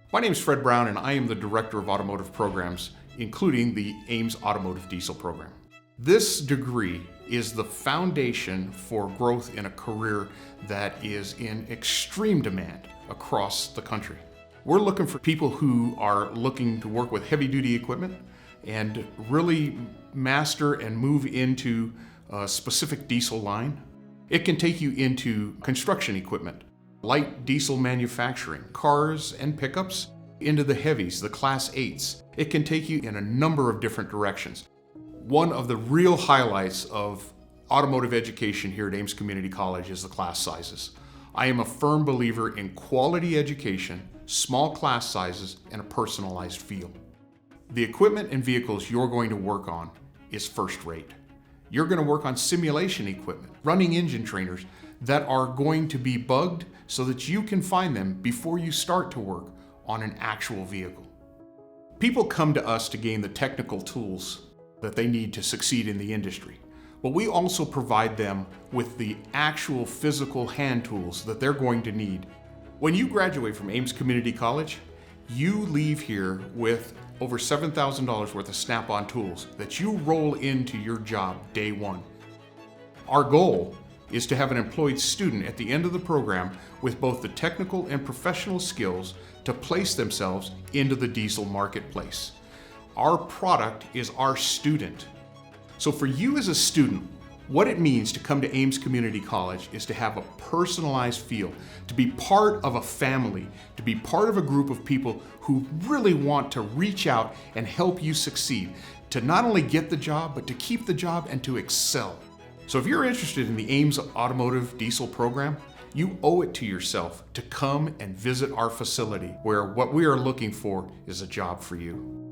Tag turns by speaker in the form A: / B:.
A: My name is Fred Brown and I am the Director of Automotive Programs, including the Ames Automotive Diesel Program. This degree is the foundation for growth in a career that is in extreme demand across the country. We're looking for people who are looking to work with heavy-duty equipment and really master and move into a specific diesel line. It can take you into construction equipment, light diesel manufacturing, cars and pickups, into the heavies, the Class 8s. It can take you in a number of different directions. One of the real highlights of automotive education here at Ames Community College is the class sizes. I am a firm believer in quality education, small class sizes, and a personalized feel. The equipment and vehicles you're going to work on is first rate. You're going to work on simulation equipment, running engine trainers that are going to be bugged so that you can find them before you start to work on an actual vehicle. People come to us to gain the technical tools that they need to succeed in the industry, but we also provide them with the actual physical hand tools that they're going to need. When you graduate from Ames Community College, you leave here with over $7,000 worth of Snap-on tools that you roll into your job day one. Our goal is to have an employed student at the end of the program with both the technical and professional skills to place themselves into the diesel marketplace. Our product is our student. So for you as a student, what it means to come to Ames Community College is to have a personalized feel, to be part of a family, to be part of a group of people who really want to reach out and help you succeed, to not only get the job, but to keep the job and to excel. So if you're interested in the Ames Automotive Diesel Program, you owe it to yourself to come and visit our facility, where what we are looking for is a job for you.